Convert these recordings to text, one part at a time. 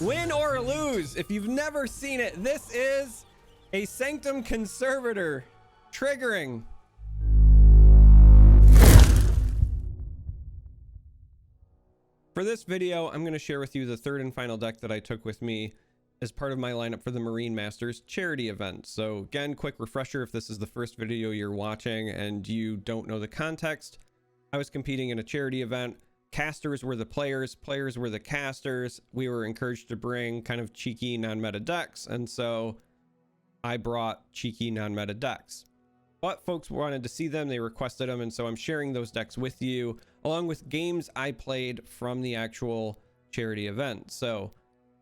Win or lose, if you've never seen it, this is a Sanctum Conservator triggering. For this video, I'm going to share with you the third and final deck that I took with me as part of my lineup for the Marine Masters charity event. So again, quick refresher if this is the first video you're watching and you don't know the context. I was competing in a charity event. Casters were the players, players were the casters. We were encouraged to bring kind of cheeky non-meta decks, and so I brought cheeky non-meta decks. But folks wanted to see them, they requested them, and so I'm sharing those decks with you, along with games I played from the actual charity event. So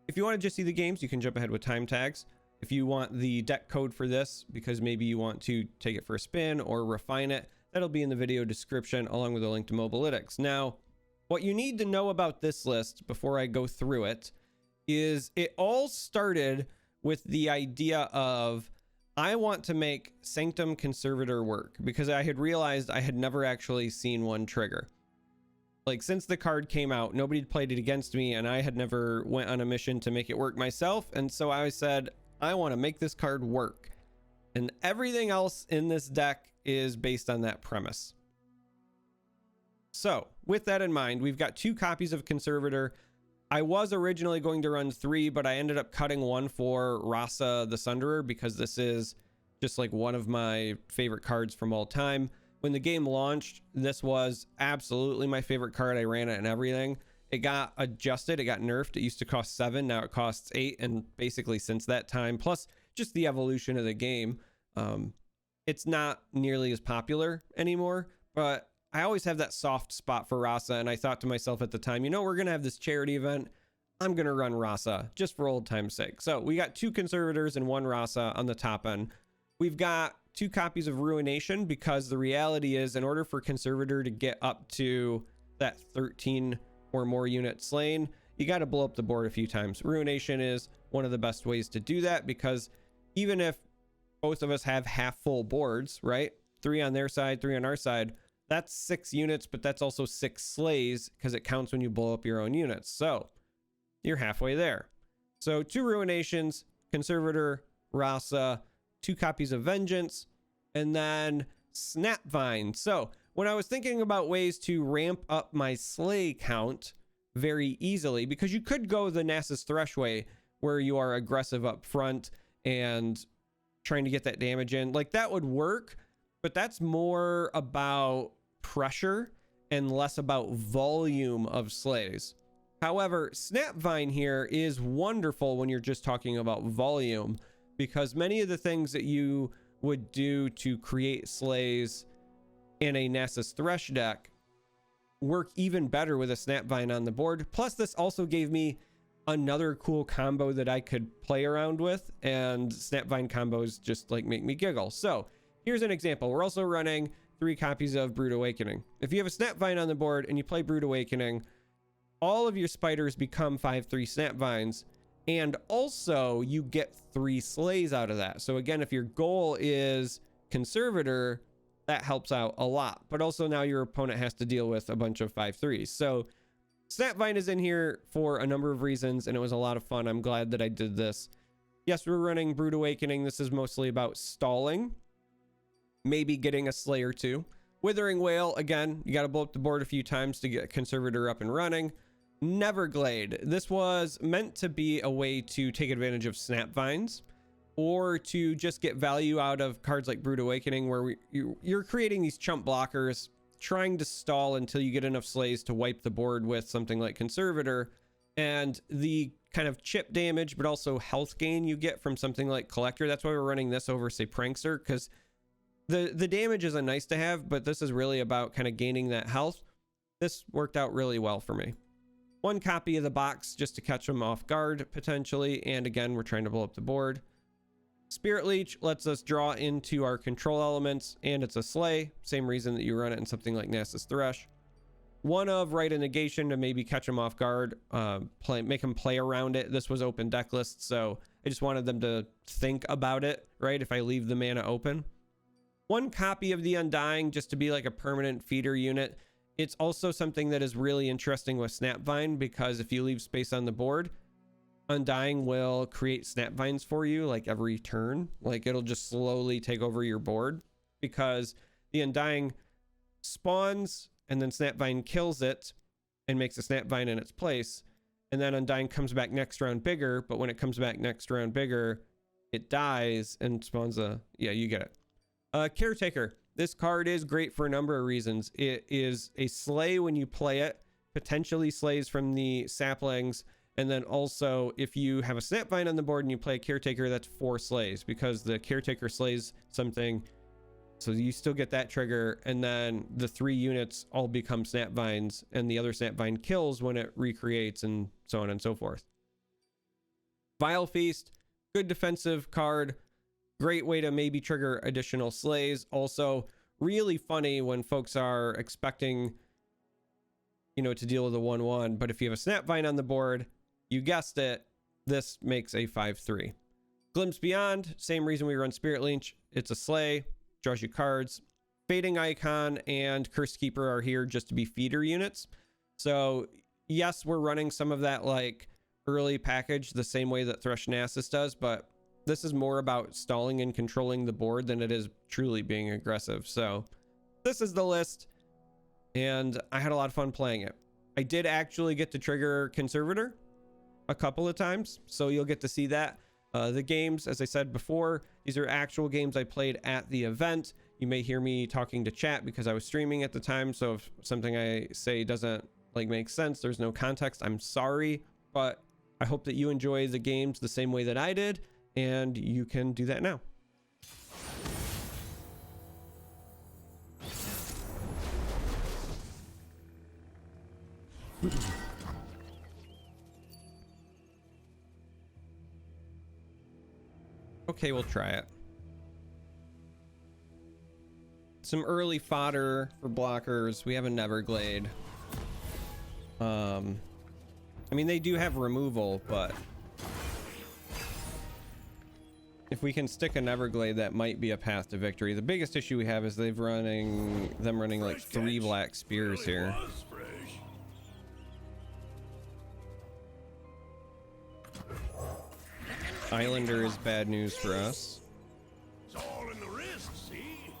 if you want to just see the games, you can jump ahead with time tags. If you want the deck code for this, because maybe you want to take it for a spin or refine it, that'll be in the video description, along with a link to Mobalytics. Now, what you need to know about this list before I go through it is it all started with the idea of I want to make Sanctum Conservator work, because I had realized I had never actually seen one trigger. Like, since the card came out, nobody had played it against me, and I had never went on a mission to make it work myself. And so I said, I want to make this card work. And everything else in this deck is based on that premise. So with that in mind, we've got 2 copies of Conservator. I was originally going to run 3, but I ended up cutting 1 for Rasa the Sunderer, because this is just like one of my favorite cards from all time. When the game launched, this was absolutely my favorite card. I ran it and everything. It got adjusted, it got nerfed. It used to cost 7, now it costs 8, and basically since that time, plus just the evolution of the game, it's not nearly as popular anymore. But I always have that soft spot for Rasa, and I thought to myself at the time, you know, we're going to have this charity event. I'm going to run Rasa just for old time's sake. So we got 2 Conservators and 1 Rasa on the top end. We've got 2 copies of Ruination, because the reality is, in order for Conservator to get up to that 13 or more units slain, you got to blow up the board a few times. Ruination is one of the best ways to do that, because even if both of us have half full boards, right? 3 on their side, 3 on our side, that's 6 units, but that's also 6 slays, because it counts when you blow up your own units. So you're halfway there. So 2 Ruinations, Conservator, Rasa, 2 copies of Vengeance, and then Snapvine. So when I was thinking about ways to ramp up my slay count very easily, because you could go the Nasus Thresh way, where you are aggressive up front and trying to get that damage in, like that would work. But that's more about pressure and less about volume of slays. However, Snapvine here is wonderful when you're just talking about volume, because many of the things that you would do to create slays in a Nasus Thresh deck work even better with a Snapvine on the board. Plus, this also gave me another cool combo that I could play around with, and Snapvine combos just like make me giggle. So here's an example. We're also running 3 copies of Brood Awakening. If you have a Snapvine on the board and you play Brood Awakening, all of your spiders become 5/3 Snapvines, and also you get 3 slays out of that. So again, if your goal is Conservator, that helps out a lot. But also now your opponent has to deal with a bunch of 5/3s. So Snapvine is in here for a number of reasons, and it was a lot of fun. I'm glad that I did this. Yes, we're running Brood Awakening. This is mostly about stalling, maybe getting a slay or 2. Withering Whale, again, you got to blow up the board a few times to get Conservator up and running. Neverglade. This was meant to be a way to take advantage of Snapvines, or to just get value out of cards like Brood Awakening, where you're creating these chump blockers, trying to stall until you get enough slays to wipe the board with something like Conservator. And the kind of chip damage, but also health gain you get from something like Collector. That's why we're running this over, say, Prankster, because the damage is a nice to have, but this is really about kind of gaining that health. This worked out really well for me. 1 copy of the box just to catch them off guard potentially, and again, we're trying to blow up the board. Spirit Leech lets us draw into our control elements, and it's a slay, same reason that you run it in something like Nasus Thresh. 1 of Rite of Negation to maybe catch them off guard, make them play around it. This was open deck list, so I just wanted them to think about it, right, if I leave the mana open. 1 copy of the Undying just to be like a permanent feeder unit. It's also something that is really interesting with Snapvine, because if you leave space on the board, Undying will create Snapvines for you like every turn. Like it'll just slowly take over your board because the Undying spawns and then Snapvine kills it and makes a Snapvine in its place. And then Undying comes back next round bigger, but when it comes back next round bigger, it dies and spawns a, yeah, you get it. Caretaker. This card is great for a number of reasons. It is a slay when you play it, potentially slays from the saplings, and then also if you have a Snapvine on the board and you play a Caretaker, that's 4 slays because the Caretaker slays something, so you still get that trigger, and then the 3 units all become Snapvines, and the other Snapvine kills when it recreates, and so on and so forth. Vile Feast, good defensive card. Great way to maybe trigger additional slays. Also, really funny when folks are expecting, you know, to deal with a 1/1. But if you have a Snapvine on the board, you guessed it, this makes a 5/3. Glimpse Beyond, same reason we run Spirit Leech. It's a slay, draws you cards. Fading Icon and Cursed Keeper are here just to be feeder units. So yes, we're running some of that like early package the same way that Thresh Nasus does, but this is more about stalling and controlling the board than it is truly being aggressive. So this is the list, and I had a lot of fun playing it. I did actually get to trigger Conservator a couple of times, so you'll get to see that. The games, as I said before, these are actual games I played at the event. You may hear me talking to chat because I was streaming at the time, so if something I say doesn't like make sense, there's no context, I'm sorry, but I hope that you enjoy the games the same way that I did, and you can do that now. Okay, we'll try it. Some early fodder for blockers. We have a Neverglade. I mean, they do have removal, but if we can stick a Neverglade, that might be a path to victory. The biggest issue we have is them running like 3 black spears here. Islander is bad news for us. It's all in the wrist, see?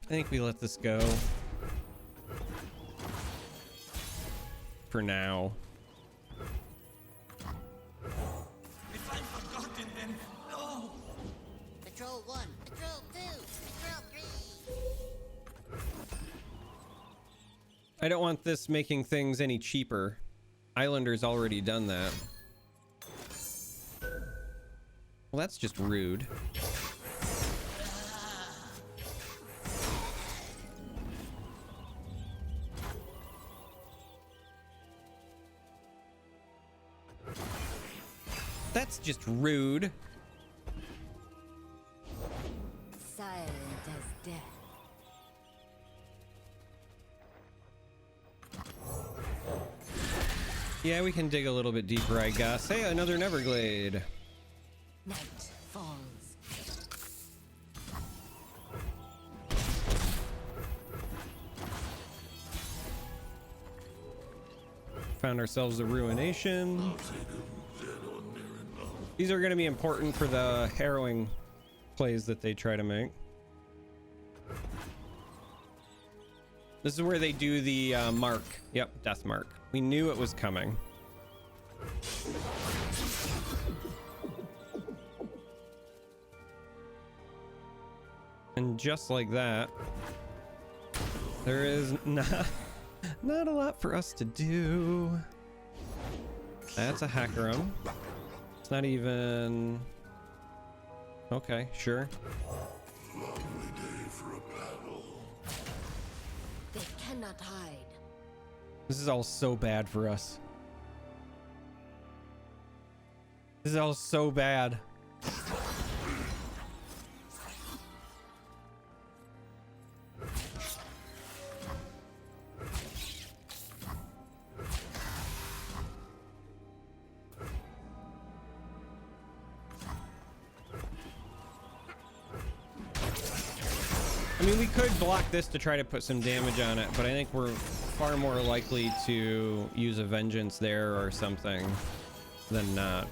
I think we let this go for now. If I'm forgotten, then no. Patrol 1, Patrol 2, Patrol 3. I don't want this making things any cheaper. Islander's already done that. Well, that's just rude. That's just rude. Silent as death. Yeah, we can dig a little bit deeper, I guess. Hey, another Neverglade. Night falls. Found ourselves a Ruination. These are going to be important for the harrowing plays that they try to make. This is where they do the mark. Yep, death mark. We knew it was coming. And just like that, there is not a lot for us to do. That's a Hackerum. It's not even... Okay, sure. Lovely day for a battle. They cannot hide. This is all so bad for us. This is all so bad. I mean, we could block this to try to put some damage on it, but I think we're far more likely to use a vengeance there or something than not.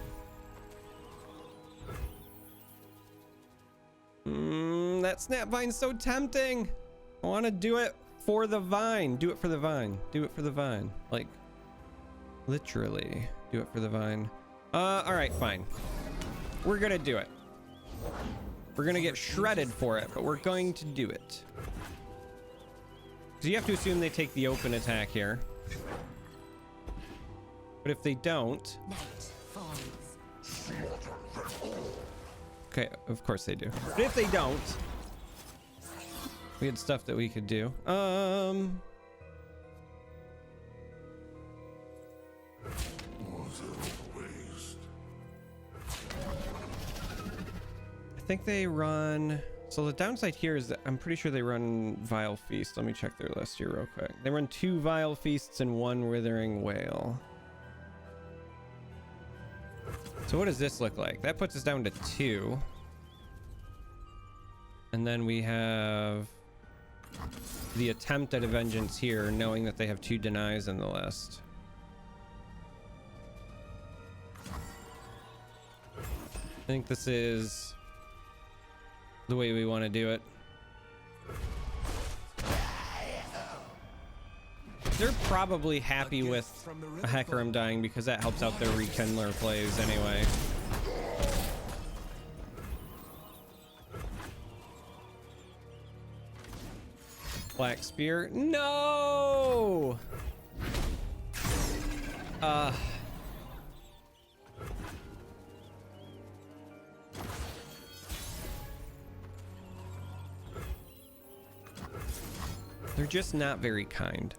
That Snapvine's so tempting. I want to do it for the vine. Do it for the vine. Do it for the vine. Like, literally, do it for the vine. All right, fine. We're gonna do it. We're gonna get shredded for it, but we're going to do it. So you have to assume they take the open attack here. But if they don't... Night falls. Okay, of course they do. But if they don't... We had stuff that we could do. I think they run... So the downside here is that I'm pretty sure they run Vile Feast. Let me check their list here real quick. They run 2 Vile Feasts and 1 Withering Wail. So what does this look like? That puts us down to 2. And then we have the attempt at a vengeance here, knowing that they have 2 denies in the list. I think this is the way we want to do it. They're probably happy with a Hecarim dying because that helps out their Rekindler plays anyway. Black Spear. No! They're just not very kind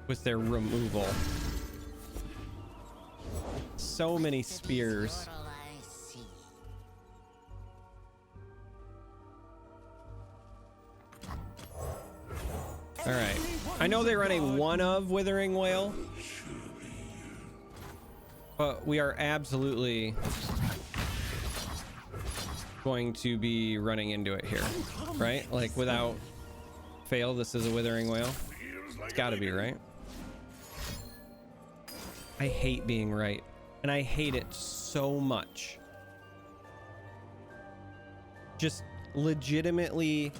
with their removal. So many spears. All right. I know they run a 1 of Withering Wail, but we are absolutely going to be running into it here, right? Like without fail, this is a Withering Wail. It's got to be, right? I hate being right, and I hate it so much. Just legitimately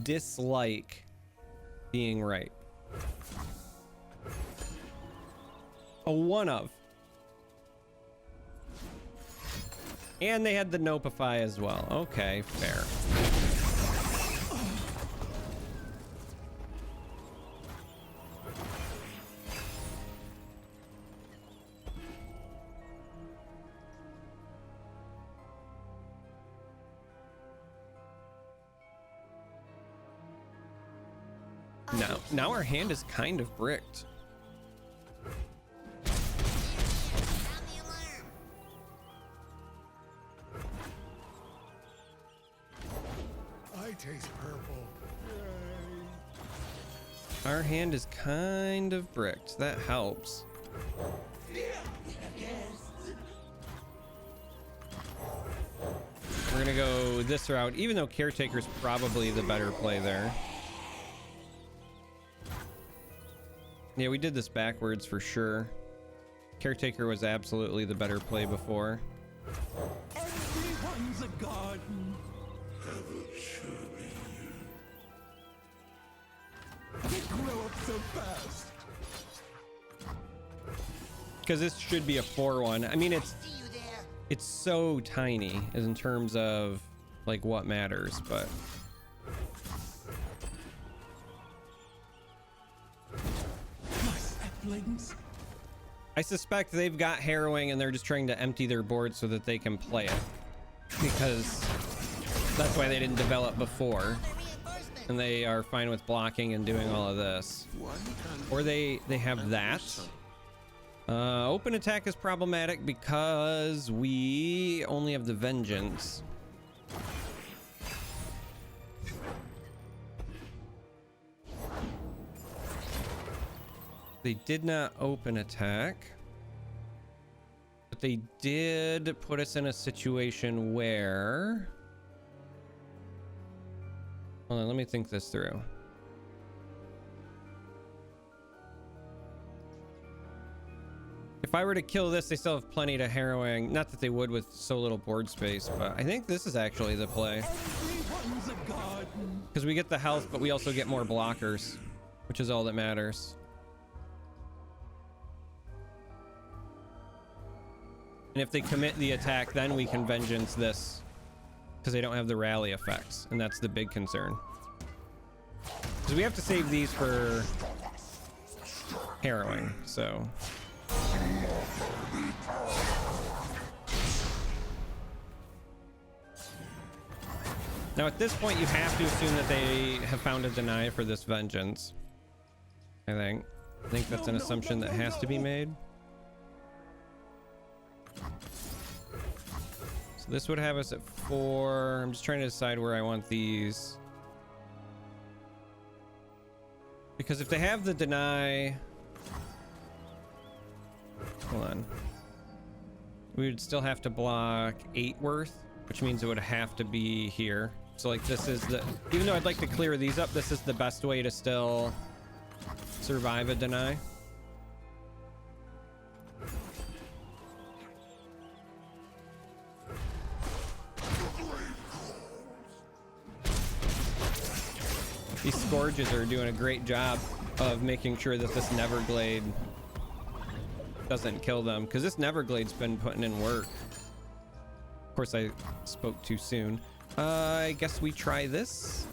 dislike being right. A 1 of. And they had the Nopify as well. Okay, fair. Now our hand is kind of bricked. I taste purple. Yay. Our hand is kind of bricked. That helps. We're gonna go this route, even though Caretaker's probably the better play there. Yeah, we did this backwards for sure. Caretaker was absolutely the better play before. Everyone's a garden. Heaven should be you. They grow up so fast. Because this should be a 4-1. I mean, it's so tiny as in terms of like what matters, but I suspect they've got harrowing and they're just trying to empty their board so that they can play it, because that's why they didn't develop before, and they are fine with blocking and doing all of this. Or they have that. Open attack is problematic because we only have the vengeance. They did not open attack, but they did put us in a situation where Hold on, let me think this through. If I were to kill this, they still have plenty to harrowing. Not that they would with so little board space, but I think this is actually the play. Because we get the health, but we also get more blockers, which is all that matters. And if they commit the attack, then we can vengeance this. Because they don't have the rally effects, and that's the big concern. Because we have to save these for harrowing, so... Now at this point you have to assume that they have found a deny for this vengeance. I think that's an assumption that has to be made. So this would have us at 4. I'm just trying to decide where I want these. Because if they have the deny... Hold on. We would still have to block 8 worth, which means it would have to be here. So like this is the... Even though I'd like to clear these up, this is the best way to still survive a deny. These Scourges are doing a great job of making sure that this Neverglade doesn't kill them, because this Neverglade's been putting in work. Of course, I spoke too soon. I guess we try this.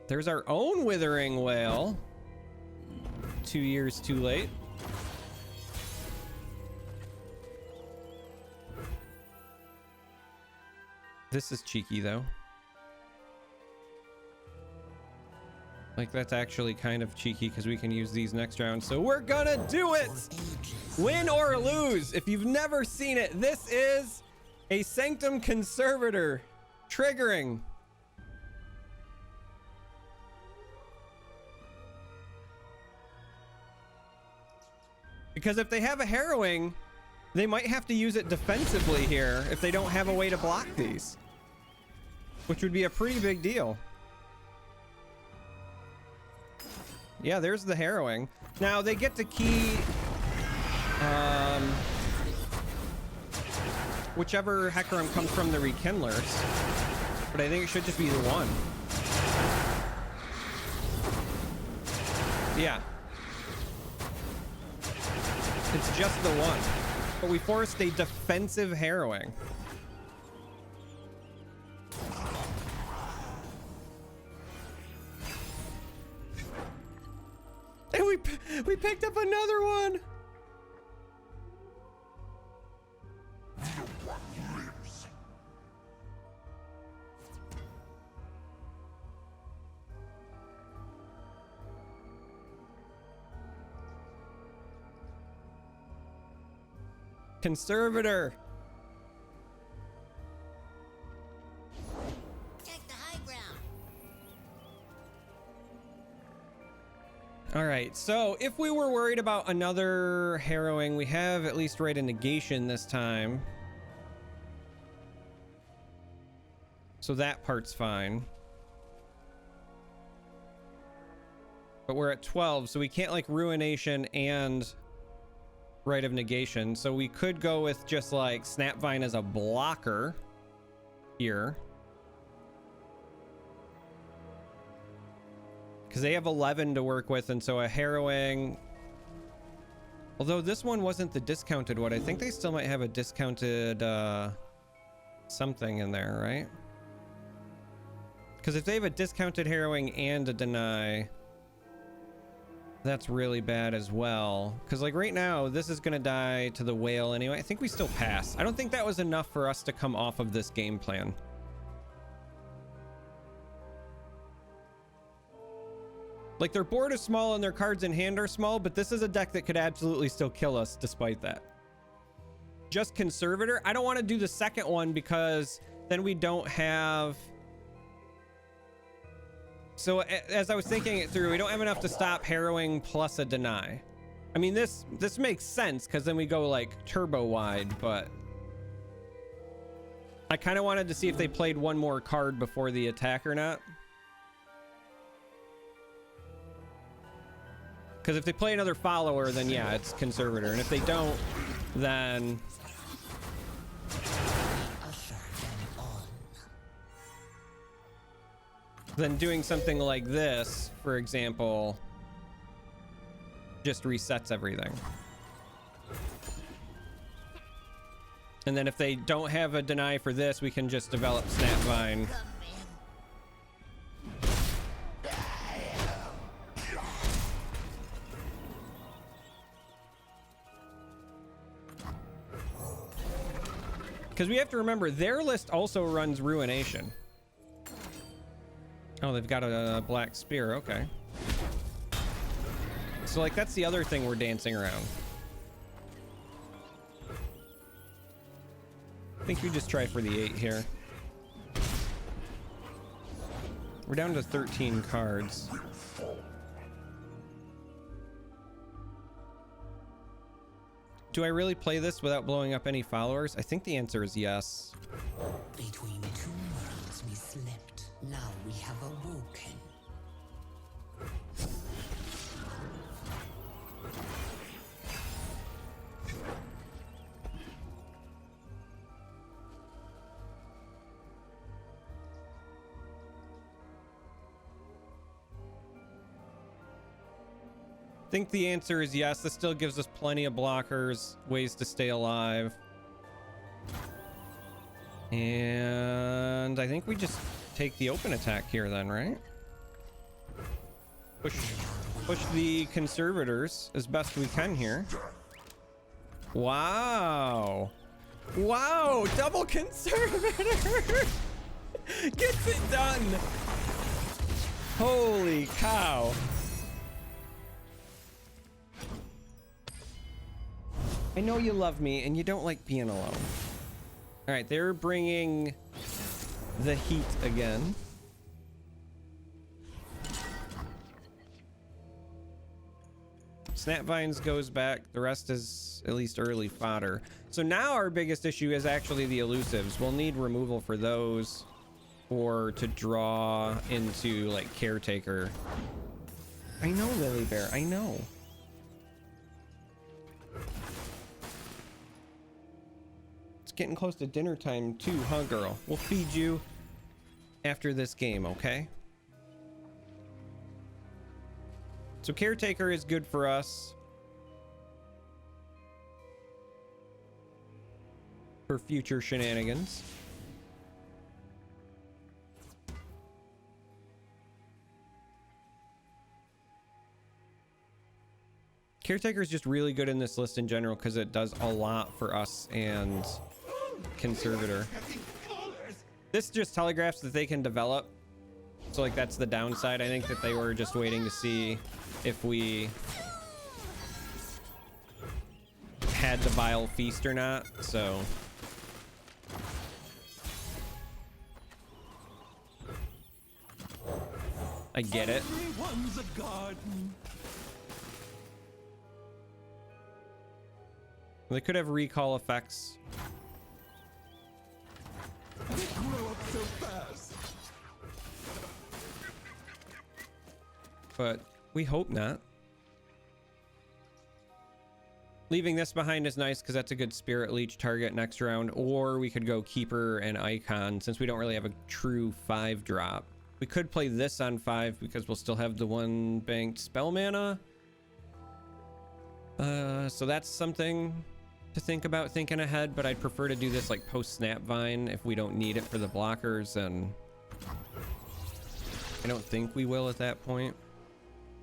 There's our own Withering Wail. 2 years too late. This is cheeky though. Like that's actually kind of cheeky because we can use these next round. So we're gonna do it! Win or lose. If you've never seen it, this is a Sanctum Conservator triggering. Because if they have a harrowing, they might have to use it defensively here if they don't have a way to block these. Which would be a pretty big deal. Yeah, there's the harrowing. Now they get to key whichever Hecarim comes from the Rekindlers. But I think it should just be the one. Yeah. It's just the one. But we forced a defensive harrowing. And we picked up another one. Conservator. Check the high ground. All right, so if we were worried about another harrowing, we have at least Rite of Negation this time. So that part's fine. But we're at 12, so we can't like Ruination and Rite of Negation. So we could go with just like Snapvine as a blocker here. Because they have 11 to work with, and so a harrowing. Although this one wasn't the discounted one, I think they still might have a discounted something in there, right? Because if they have a discounted harrowing and a deny, that's really bad as well. Because like right now, this is gonna die to the whale anyway. I think we still pass. I don't think that was enough for us to come off of this game plan. Like their board is small and their cards in hand are small, but this is a deck that could absolutely still kill us despite that. Just Conservator. I don't want to do the second one because then we don't have... So as I was thinking it through, we don't have enough to stop harrowing plus a deny. I mean, this makes sense because then we go like turbo wide, but I kind of wanted to see if they played one more card before the attack or not. Because if they play another follower, then yeah, it's Conservator. And if they don't, then... then doing something like this, for example, just resets everything. And then if they don't have a deny for this, we can just develop Snapvine. Because we have to remember, their list also runs Ruination. Oh, they've got a black spear. Okay. So, like, that's the other thing we're dancing around. I think we just try for the 8 here. We're down to 13 cards. Do I really play this without blowing up any followers? I think the answer is yes. Between two worlds we slept. Now we have awoken. I think the answer is yes. This still gives us plenty of blockers, ways to stay alive. And I think we just take the open attack here then, right? Push the Conservators as best we can here. Wow. Wow, double Conservator. Gets it done. Holy cow. I know you love me and you don't like being alone. All right, they're bringing the heat again. Snapvines goes back. The rest is at least early fodder. So now our biggest issue is actually the elusives. We'll need removal for those or to draw into like Caretaker. I know, Lily Bear, I know. Getting close to dinner time too, huh, girl? We'll feed you after this game, okay? So Caretaker is good for us for future shenanigans. Caretaker is just really good in this list in general because it does a lot for us and Conservator. This just telegraphs that they can develop. So like that's the downside. I think that they were just waiting to see if we had the Vile Feast or not. So I get it. Everyone's a garden. They could have recall effects. They grow up so fast. But we hope not. Leaving this behind is nice because that's a good Spirit Leech target next round. Or we could go Keeper and Icon since we don't really have a true 5 drop. We could play this on 5 because we'll still have the 1 banked spell mana. So that's something to think about thinking ahead, but I'd prefer to do this like post Snapvine if we don't need it for the blockers, and I don't think we will at that point.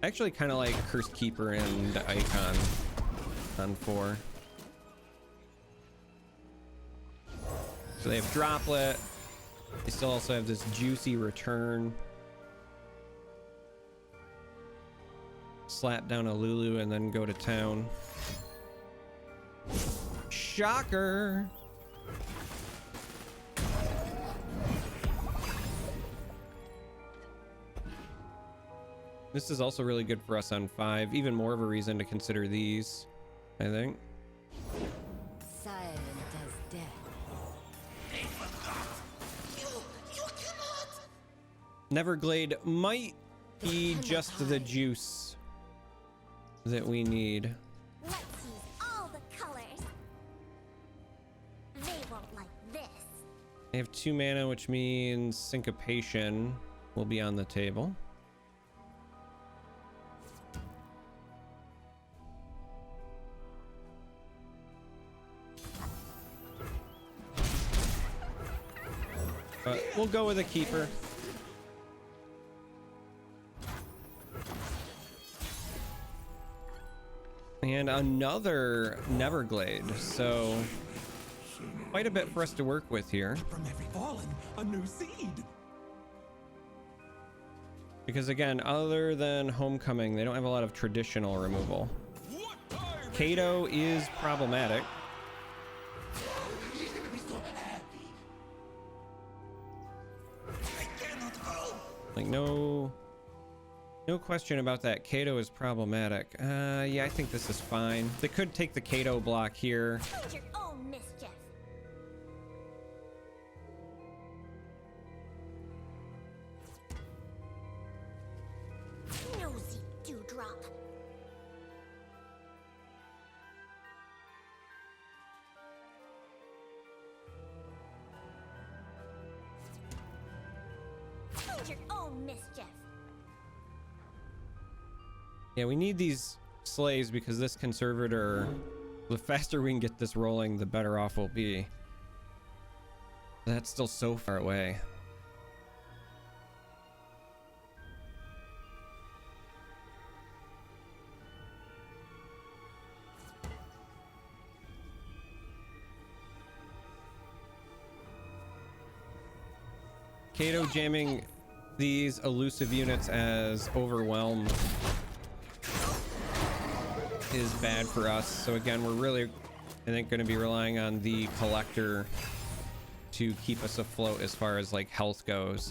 I actually kind of like Cursed Keeper and Icon on 4. So they have Droplet. They still also have this juicy return. Slap down a Lulu and then go to town. Shocker. This is also really good for us on 5. Even more of a reason to consider these, I think. Silent as death. You cannot. Neverglade might be just the juice that we need. Let's use all the colors. They won't like this. I have 2 mana, which means syncopation will be on the table. But we'll go with a keeper. And another Neverglade, so quite a bit for us to work with here. From every fallen, a new seed. Because again, other than Homecoming, they don't have a lot of traditional removal. Kato is problematic. Like no question about that. Kato is problematic. Yeah, I think this is fine. They could take the Kato block here. Find your own mischief. Nosy dewdrop. Find your own mischief. Yeah, we need these slays because this conservator, the faster we can get this rolling, the better off we'll be. That's still so far away. Kato jamming these elusive units as Overwhelm is bad for us. So again, we're really, I think, going to be relying on the collector to keep us afloat as far as like health goes.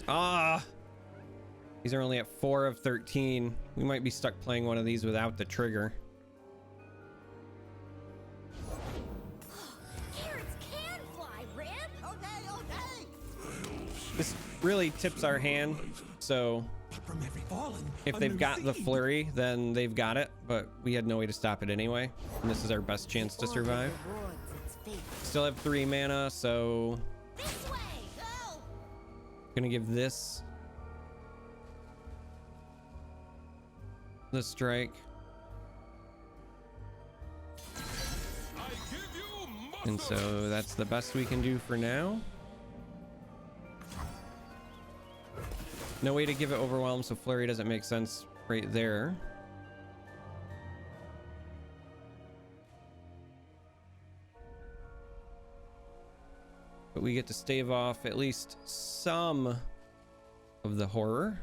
These are only at 4 of 13. We might be stuck playing one of these without the trigger. Carrots can fly, Rib. Okay. This really tips our hand. So From every fallen, if a they've new got the seed. flurry, then they've got it, but we had no way to stop it anyway. And this is our best chance to survive. Rewards its fate. Still have 3 mana, so This way. Go. gonna give this the strike. And so that's the best we can do for now. No way to give it Overwhelm, so Flurry doesn't make sense right there. But we get to stave off at least some of the horror.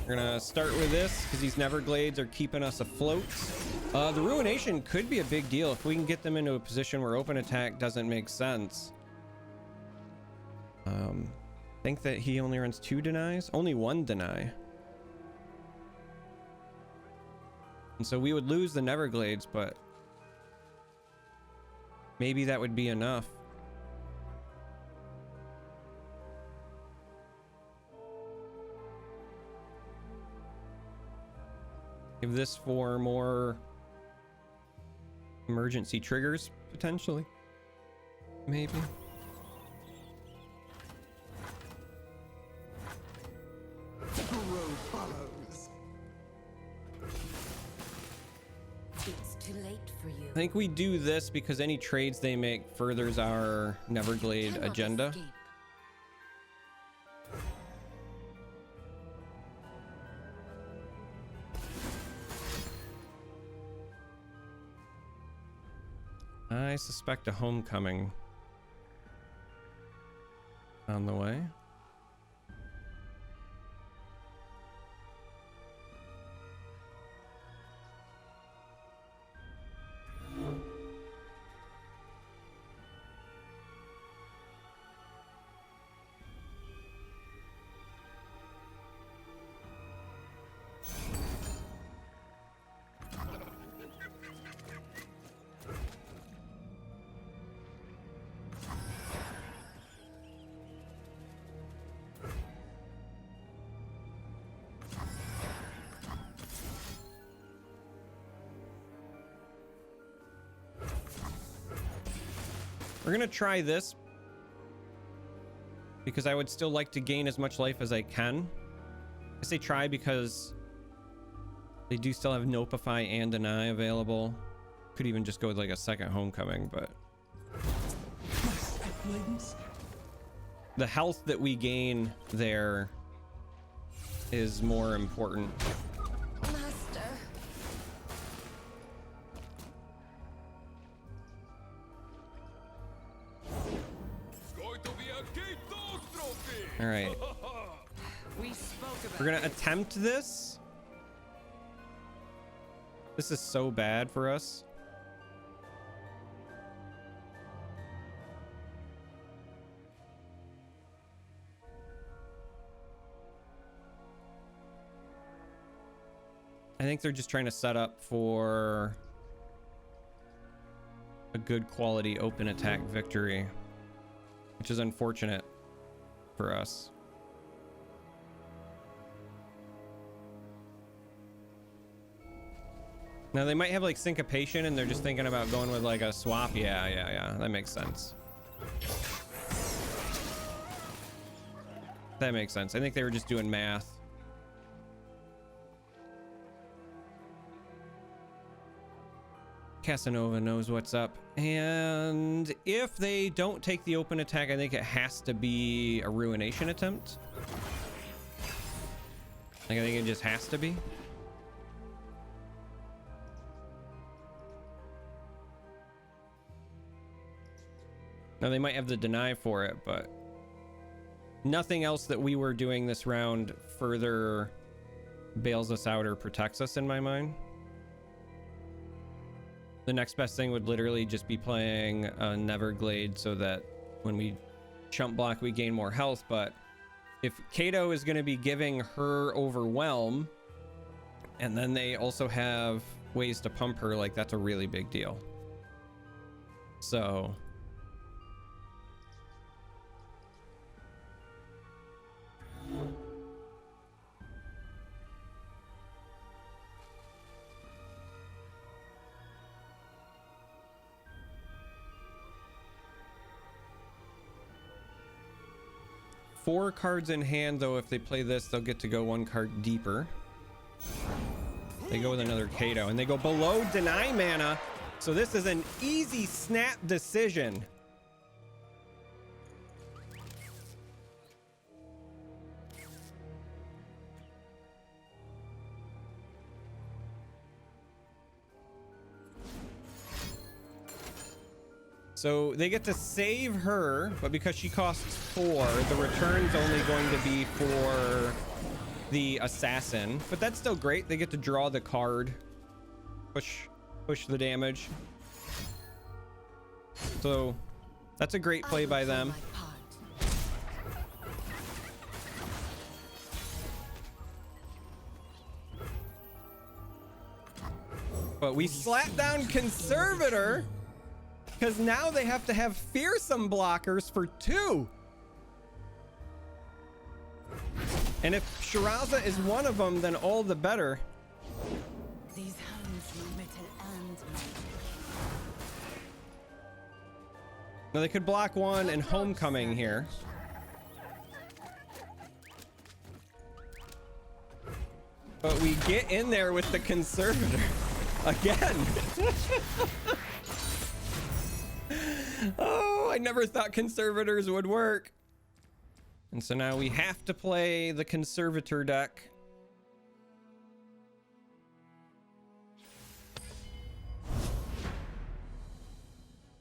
We're gonna start with this because these Neverglades are keeping us afloat. The Ruination could be a big deal if we can get them into a position where open attack doesn't make sense. Think that he only runs 2 denies? Only 1 deny. And so we would lose the Neverglades, but maybe that would be enough. Give this for more emergency triggers, potentially. Maybe. Road follows. It's too late for you. I think we do this because any trades they make furthers our Neverglade Cannot agenda. escape. I suspect a Homecoming on the way. We're gonna try this because I would still like to gain as much life as I can. I say try because they do still have Notify and Deny available. Could even just go with like a second Homecoming, but the health that we gain there is more important. Master. All right. We're gonna attempt this. This is so bad for us. I think they're just trying to set up for a good quality open attack victory, which is unfortunate for us. Now they might have like syncopation and they're just thinking about going with like a swap. Yeah, that makes sense. That makes sense. I think they were just doing math. Casanova knows what's up. And if they don't take the open attack, I think it has to be a ruination attempt. Like, I think it just has to be. Now they might have the deny for it, but nothing else that we were doing this round further bails us out or protects us in my mind. The next best thing would literally just be playing a Neverglade so that when we chump block, we gain more health. But if Kato is going to be giving her Overwhelm, and then they also have ways to pump her, like, that's a really big deal. So... Four cards in hand, though. If they play this, they'll get to go one card deeper. They go with another Kato, and they go below deny mana. So this is an easy snap decision. So they get to save her, but because she costs 4, the return's only going to be for the assassin. But that's still great. They get to draw the card, push the damage. So that's a great play by them. But we slap down Conservator, because now they have to have fearsome blockers for 2. And if Shiraza is one of them, then all the better. These hands know metal and magic. Now they could block 1 and Homecoming here. But we get in there with the Conservator again. Oh, I never thought Conservators would work. And so now we have to play the Conservator deck.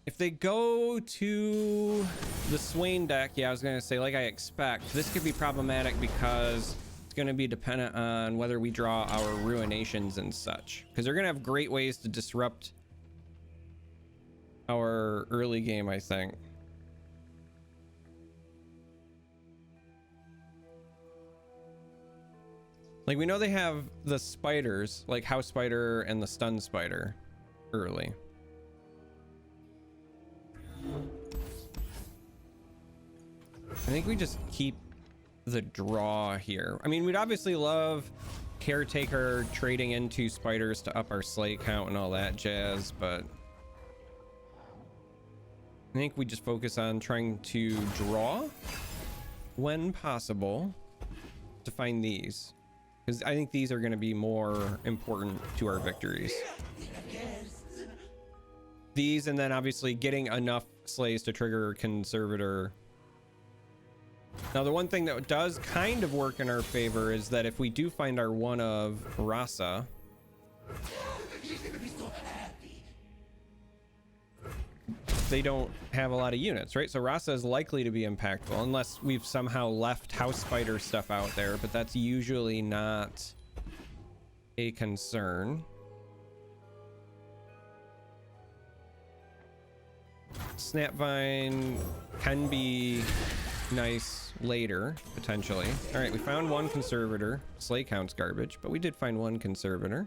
If they go to the Swain deck, yeah, I was going to say, like I expect, this could be problematic because it's going to be dependent on whether we draw our Ruinations and such. Because they're going to have great ways to disrupt our early game, I think. Like, we know they have the spiders, like House Spider and the Stun Spider, early. I think we just keep the draw here. I mean, we'd obviously love Caretaker trading into spiders to up our slate count and all that jazz, but I think we just focus on trying to draw when possible to find these, because I think these are going to be more important to our victories. These, and then obviously getting enough slays to trigger Conservator. Now, the one thing that does kind of work in our favor is that if we do find our one of Rasa, they don't have a lot of units, right? So Rasa is likely to be impactful unless we've somehow left House Spider stuff out there, but that's usually not a concern. Snapvine can be nice later, potentially. All right, we found one Conservator. Slay count's garbage, but we did find one Conservator.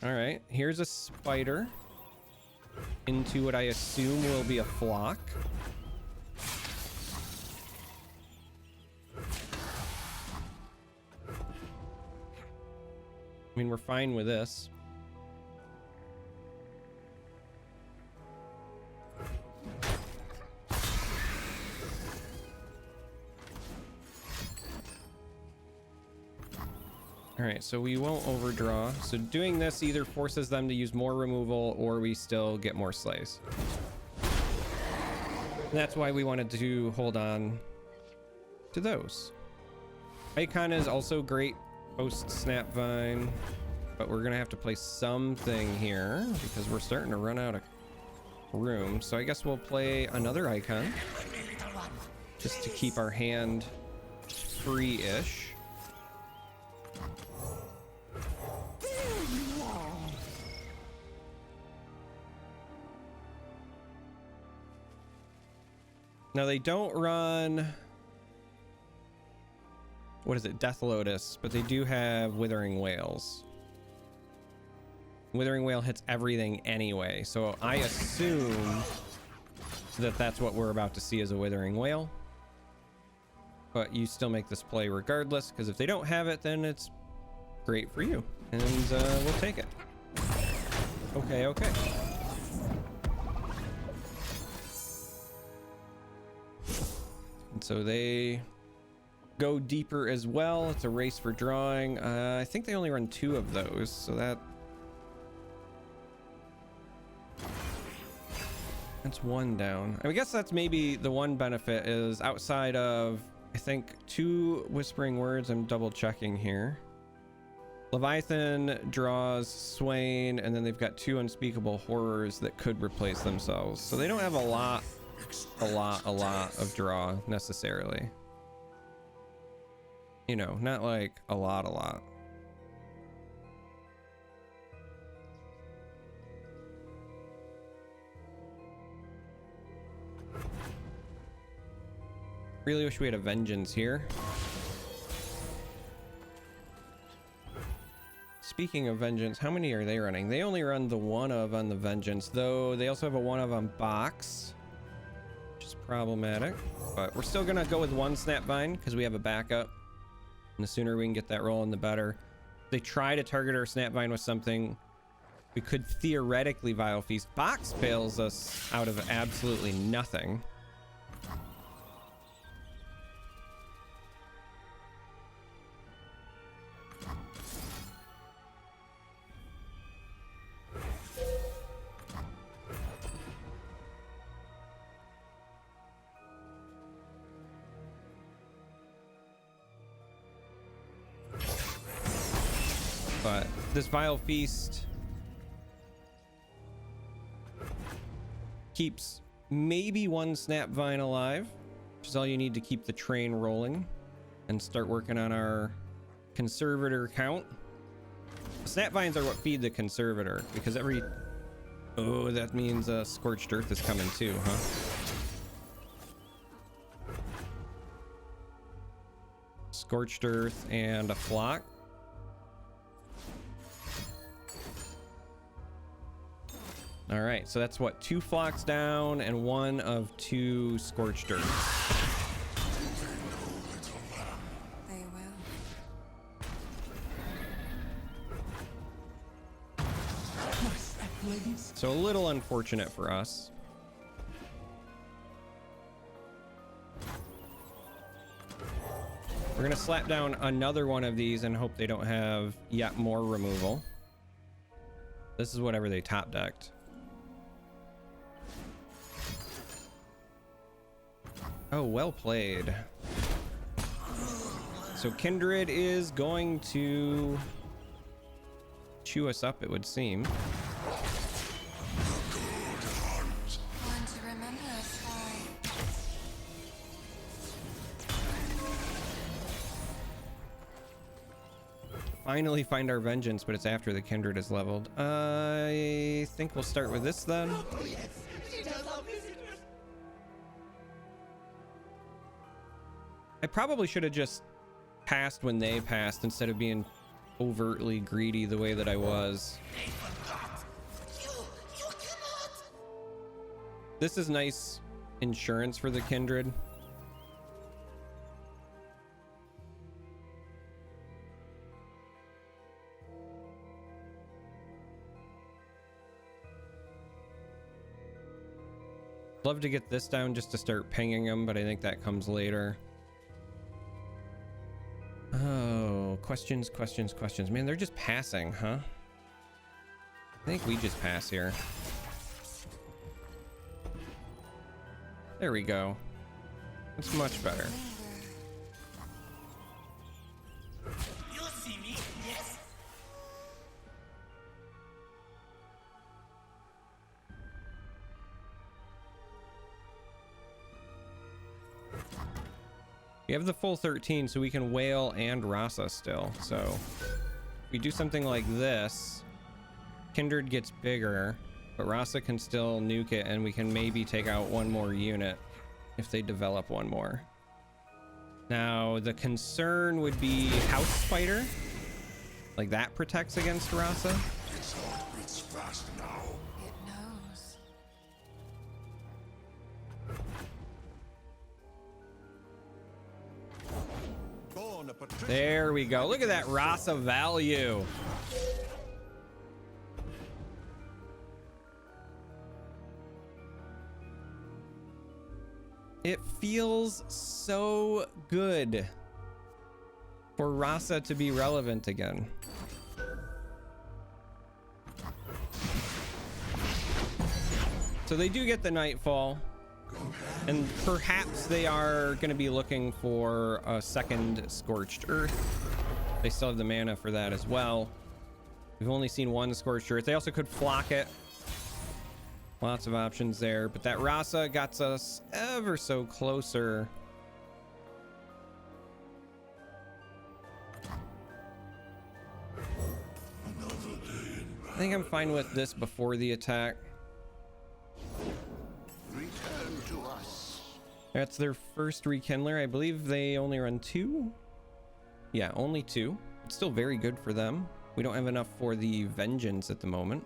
All right, here's a spider into what I assume will be a flock. I mean, we're fine with this. All right, so we won't overdraw. So doing this either forces them to use more removal or we still get more slays. And that's why we wanted to hold on to those. Icon is also great post Snapvine, but we're gonna have to play something here because we're starting to run out of room. So I guess we'll play another Icon just to keep our hand free-ish. Now they don't run, what is it, Death Lotus, but they do have Withering Whales. Withering Whale hits everything anyway, so I assume that that's what we're about to see as a Withering Whale. But you still make this play regardless, because if they don't have it, then it's great for you, and we'll take it. Okay, okay. And so they go deeper as well. It's a race for drawing. I think they only run 2 of those, so that's 1 down. I guess that's maybe the one benefit is outside of, I think, 2 Whispering Words. I'm double checking here. Leviathan draws Swain, and then they've got 2 Unspeakable Horrors that could replace themselves. So they don't have a lot of draw necessarily. You know, not like a lot. Really wish we had a Vengeance here. Speaking of Vengeance, how many are they running? They only run the 1 of on the Vengeance, though they also have a 1 of on Box, which is problematic. But we're still gonna go with 1 Snapvine because we have a backup. And the sooner we can get that rolling, the better. If they try to target our Snapvine with something, we could theoretically Vile Feast. Box bails us out of absolutely nothing. But this Vile Feast keeps maybe 1 Snapvine alive, which is all you need to keep the train rolling and start working on our Conservator count. Snapvines are what feed the Conservator, because every... Oh, that means Scorched Earth is coming too, huh? Scorched Earth and a Flock. All right, so that's what, 2 Flocks down and 1 of 2 Scorched Earth. They will. My So a little unfortunate for us. We're gonna slap down another one of these and hope they don't have yet more removal. This is whatever they top decked. Oh, well played. So Kindred is going to chew us up, it would seem. Want to remember us by. Finally find our vengeance, but it's after the Kindred is leveled. I think we'll start with this then. I probably should have just passed when they passed instead of being overtly greedy the way that I was. This is nice insurance for the Kindred. Love to get this down just to start pinging them, but I think that comes later. Oh, questions. Man, they're just passing, huh? I think we just pass here. There we go. It's much better. You'll see me, yes? We have the full 13, so we can whale and Rasa still. So if we do something like this, Kindred gets bigger, but Rasa can still nuke it, and we can maybe take out one more unit if they develop one more. Now, the concern would be House Spider. Like, that protects against Rasa. Its heart beats fast now. It knows. Born a patrician. There we go. Look at that Rasa value. It feels so good for Rasa to be relevant again. So they do get the Nightfall, and perhaps they are going to be looking for a second Scorched Earth. They still have the mana for that as well. We've only seen one Scorched Earth. They also could flock it. Lots of options there, but that Rasa got us ever so closer. I think I'm fine with this before the attack. Return to us. That's their first Rekindler. I believe they only run 2. Yeah, only 2. It's still very good for them. We don't have enough for the Vengeance at the moment,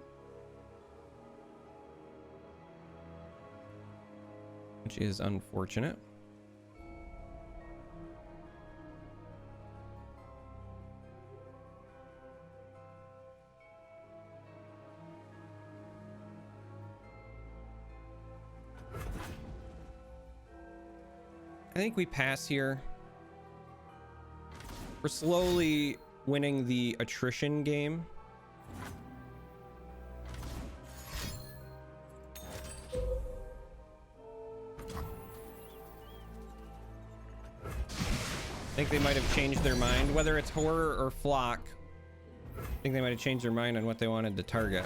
which is unfortunate. I think we pass here. We're slowly winning the attrition game. I think they might have changed their mind, whether it's horror or flock. I think they might have changed their mind on what they wanted to target,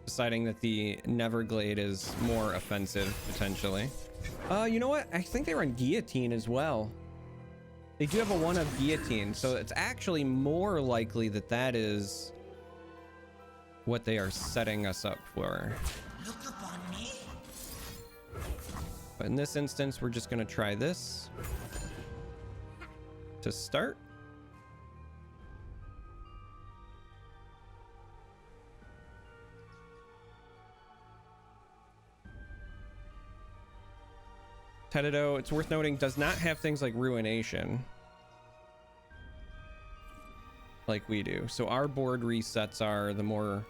deciding that the Neverglade is more offensive potentially. You know what? I think they run Guillotine as well. They do have a 1 of Guillotine, so it's actually more likely that that is what they are setting us up for. Look upon me. But in this instance, we're just going to try this to start. Tetedo, it's worth noting, does not have things like Ruination like we do. So our board resets are the more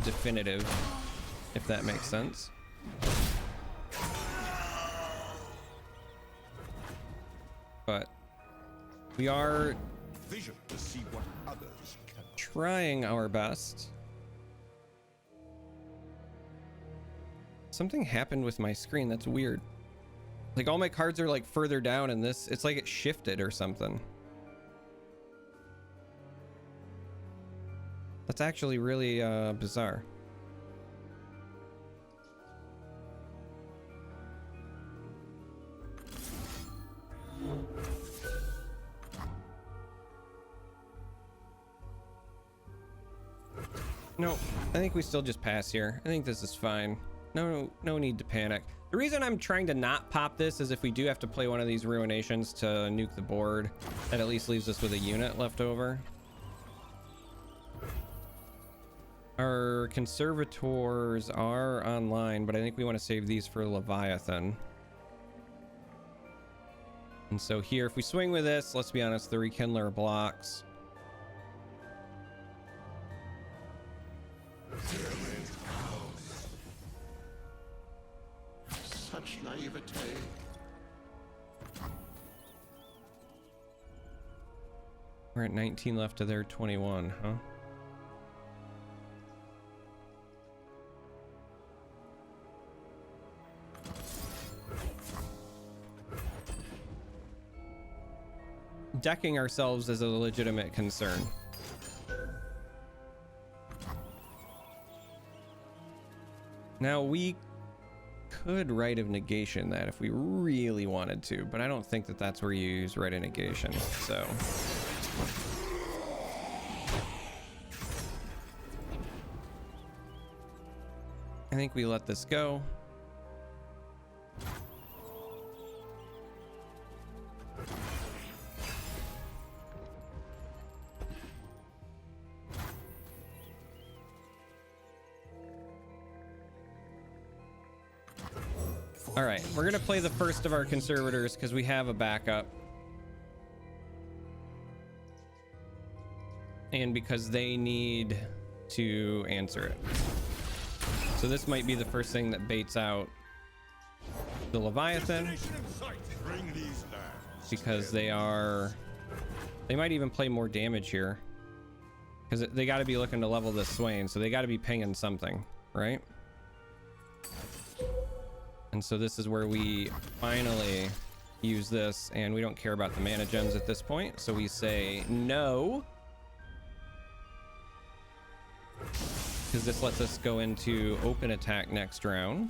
definitive, if that makes sense. But we are Vision to see what others can. trying our best. Something happened with my screen that's weird. Like all my cards are like further down, and this, it's like it shifted or something. That's actually really bizarre. No, I think we still just pass here. I think this is fine. No need to panic. The reason I'm trying to not pop this is if we do have to play one of these Ruinations to nuke the board, that at least leaves us with a unit left over. Our conservators are online, but I think we want to save these for Leviathan. And so here, if we swing with this, let's be honest, the Rekindler blocks. Such naivete. We're at 19 left to their 21, huh? Decking ourselves is a legitimate concern. Now we could Rite of Negation that if we really wanted to, but I don't think that that's where you use Rite of Negation, so. I think we let this go. All right, we're gonna play the first of our conservators because we have a backup. And because they need to answer it. So this might be the first thing that baits out the Leviathan. Bring these down. Because they might even play more damage here. Because they gotta be looking to level this Swain, so they gotta be pinging something, right? And so this is where we finally use this, and we don't care about the mana gems at this point, so we say no, because this lets us go into open attack next round.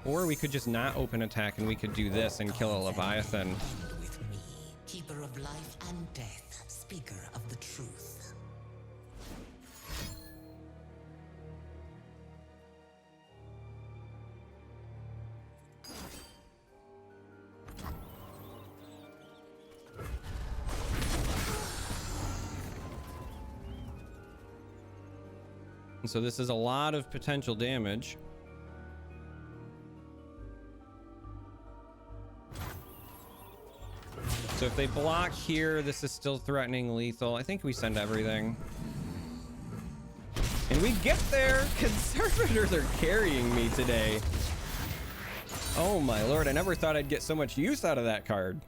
Or we could just not open attack and we could do this and kill a Leviathan. With me, keeper of life and death, speaker of the truth. And so this is a lot of potential damage. So if they block here, this is still threatening lethal. I think we send everything. And we get there! Conservators are carrying me today. Oh my lord, I never thought I'd get so much use out of that card.